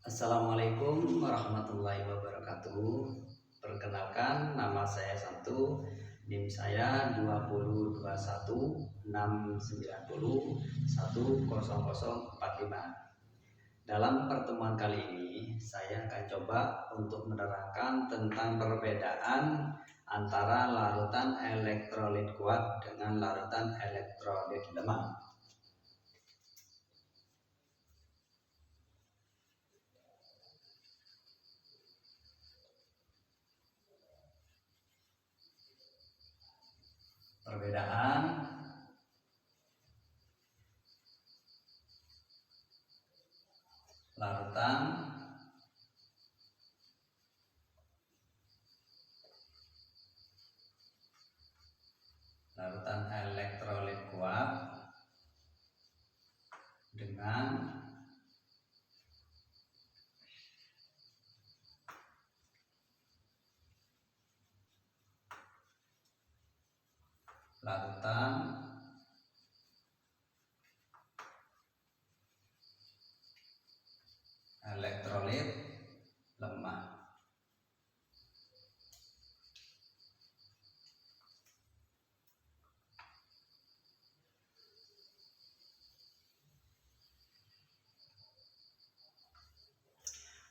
Assalamualaikum warahmatullahi wabarakatuh. Perkenalkan, nama saya Santu, NIM saya 20216901045. Dalam pertemuan kali ini, saya akan coba untuk menerangkan tentang perbedaan antara larutan elektrolit kuat dengan larutan elektrolit lemah. Perbedaan larutan elektrolit kuat dengan larutan elektrolit lemah.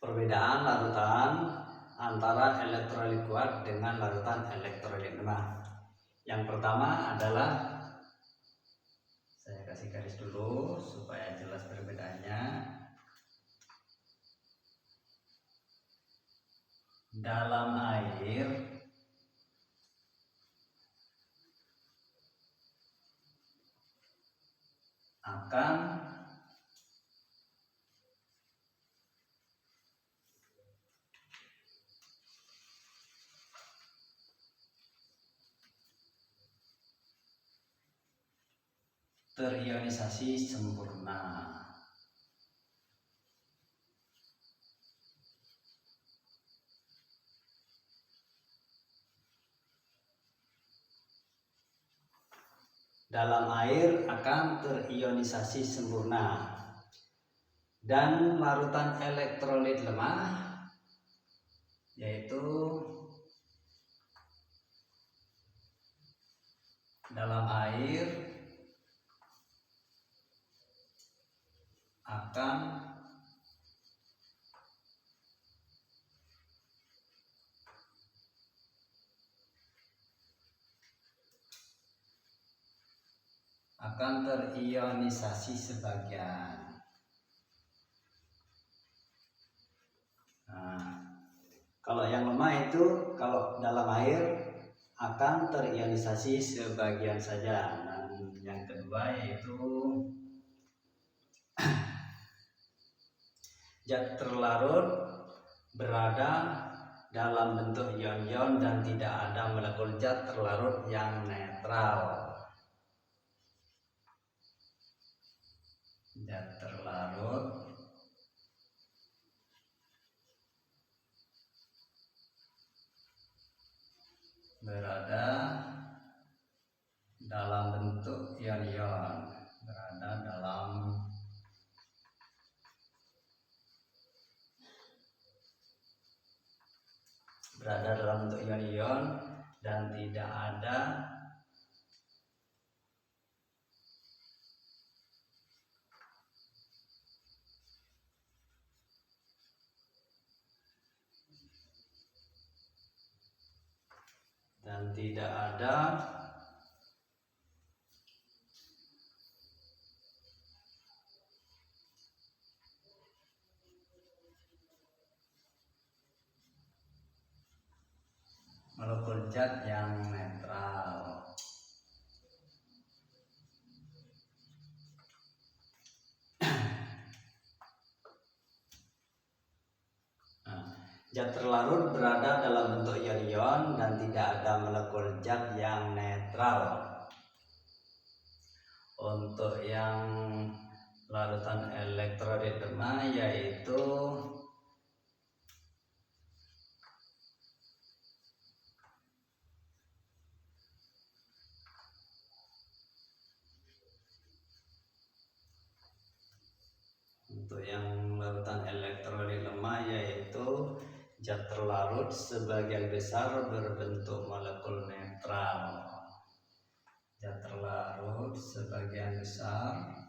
Perbedaan larutan antara elektrolit kuat dengan larutan elektrolit lemah. Yang pertama adalah, saya kasih garis dulu supaya jelas perbedaannya. Dalam air akan terionisasi sempurna. Dalam air akan terionisasi sempurna. Dan larutan elektrolit lemah yaitu dalam air akan terionisasi sebagian. Kalau yang lemah itu kalau dalam air akan terionisasi sebagian saja. Dan yang kedua yaitu zat terlarut berada dalam bentuk ion-ion dan tidak ada molekul zat terlarut yang netral. Zat terlarut berada dalam bentuk ion-ion, berada dalam bentuk ion-ion dan tidak ada molekul zat yang netral. Zat terlarut berada dalam bentuk ion-ion dan tidak ada molekul zat yang netral. Untuk yang larutan elektrolit lemah yaitu larutan elektrolit lemah, yaitu zat terlarut sebagian besar berbentuk molekul netral. Zat terlarut sebagian besar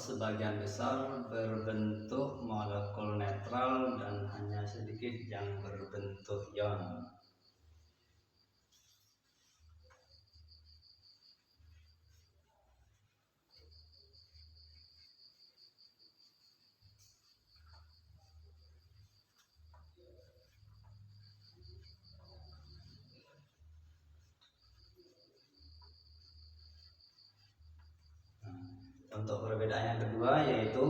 sebagian besar berbentuk molekul netral dan hanya sedikit yang berbentuk ion. Untuk perbedaan yang kedua yaitu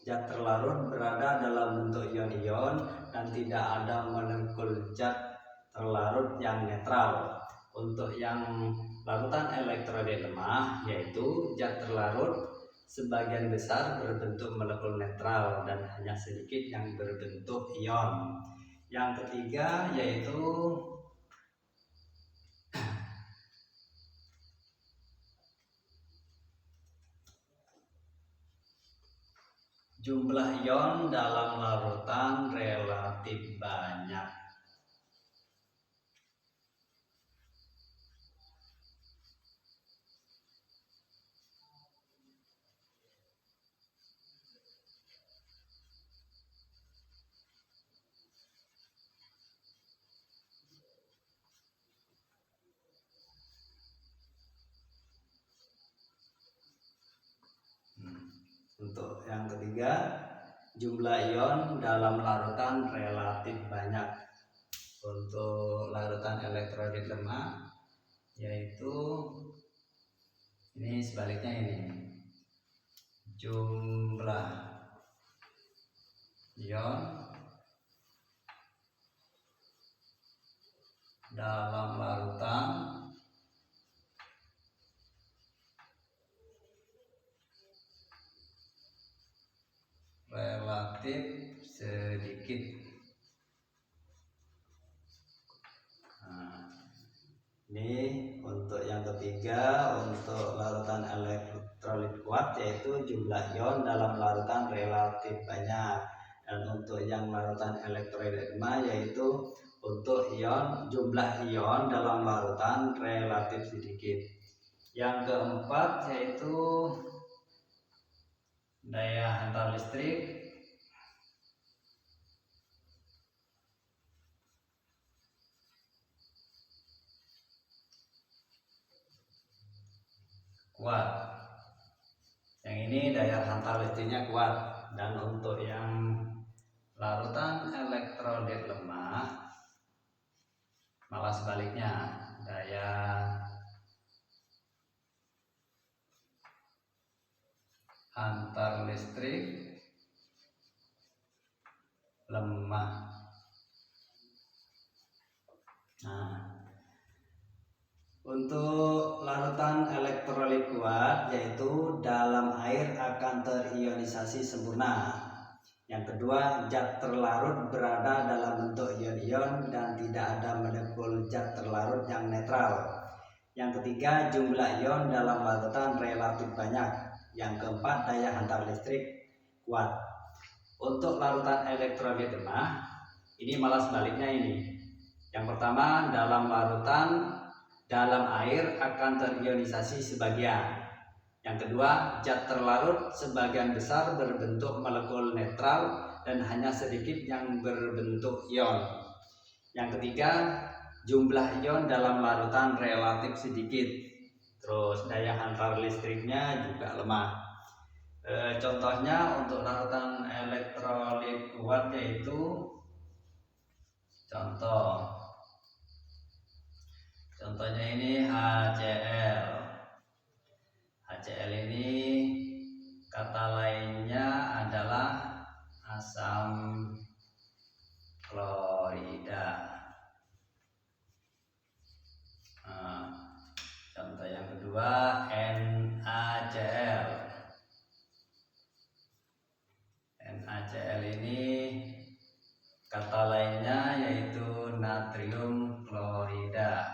zat terlarut berada dalam bentuk ion-ion dan tidak ada molekul zat terlarut yang netral. Untuk yang larutan elektrolit lemah yaitu zat terlarut sebagian besar berbentuk molekul netral dan hanya sedikit yang berbentuk ion. Yang ketiga yaitu jumlah ion dalam larutan relatif banyak. Untuk yang ketiga, jumlah ion dalam larutan relatif banyak. Untuk larutan elektrolit lemah yaitu ini sebaliknya, ini jumlah ion dalam larutan relatif sedikit. Ini untuk yang ketiga, untuk larutan elektrolit kuat yaitu jumlah ion dalam larutan relatif banyak. Dan untuk yang larutan elektrolit lemah yaitu untuk jumlah ion dalam larutan relatif sedikit. Yang keempat yaitu daya hantar listrik kuat. Yang ini daya hantar listriknya kuat. Dan untuk yang larutan elektrolit lemah malah sebaliknya, daya hantar listrik lemah. Untuk larutan elektrolit kuat yaitu dalam air akan terionisasi sempurna. Yang kedua, zat terlarut berada dalam bentuk ion-ion dan tidak ada molekul zat terlarut yang netral. Yang ketiga, jumlah ion dalam larutan relatif banyak. Yang keempat, daya hantar listrik kuat. Untuk larutan elektrolit lemah ini malah sebaliknya ini. Yang pertama, dalam larutan dalam air akan terionisasi sebagian. Yang kedua, zat terlarut sebagian besar berbentuk molekul netral dan hanya sedikit yang berbentuk ion. Yang ketiga, jumlah ion dalam larutan relatif sedikit. Terus daya hantar listriknya juga lemah. Contohnya untuk larutan elektrolit kuat yaitu contohnya ini HCl. HCl ini kata lainnya adalah asam klorida. kedua NaCl. NaCl ini kata lainnya yaitu natrium klorida.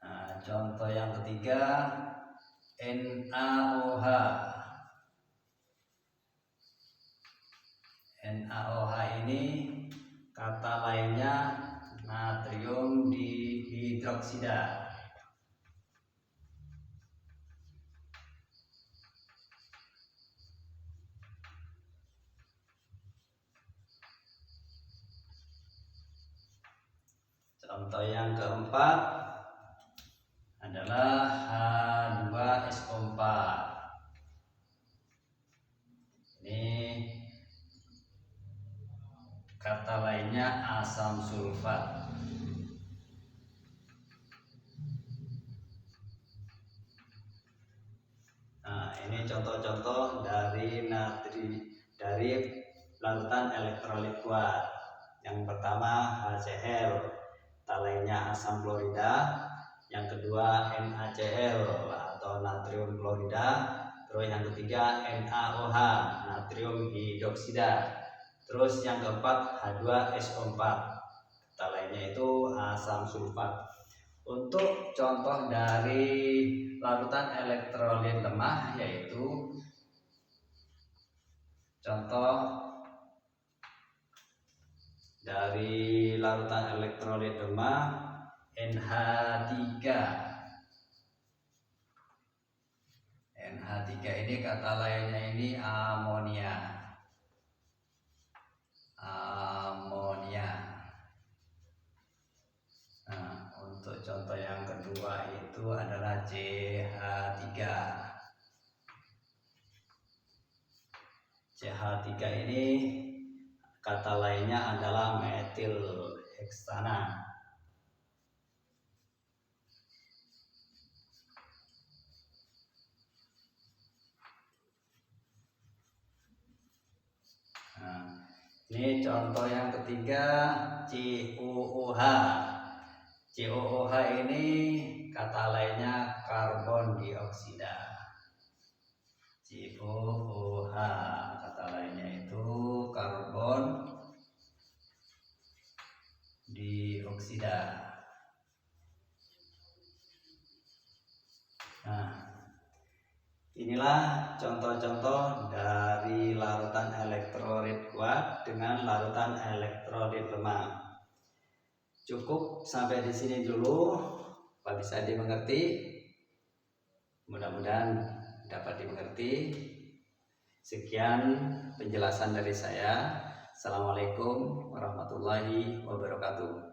Nah, contoh yang ketiga NaOH. NaOH ini kata lainnya natrium dihidroksida. Contoh yang keempat adalah H2SO4. Ini kata lainnya asam sulfat. Nah, ini contoh-contoh dari larutan elektrolit kuat. Yang pertama HCl, kata lainnya asam klorida. Yang kedua NaCl atau natrium klorida. Terus yang ketiga NaOH, natrium hidroksida. Terus yang keempat H2SO4, kata lainnya itu asam sulfat. Untuk contoh dari larutan elektrolit lemah yaitu contoh dari larutan elektrolit lemah NH3. NH3 ini kata lainnya ini amonia. Nah, untuk contoh yang kedua itu adalah CH3. CH3 ini kata lainnya adalah metil heksana. Nah, ini contoh yang ketiga COOH. COOH ini kata lainnya karbon dioksida. COOH kata lainnya itu karbon dioksida. Nah, inilah contoh-contoh dari larutan elektrolit kuat dengan larutan elektrolit lemah. Cukup sampai di sini dulu, Pak, bisa dimengerti. Mudah-mudahan dapat dimengerti. Sekian penjelasan dari saya. Assalamualaikum warahmatullahi wabarakatuh.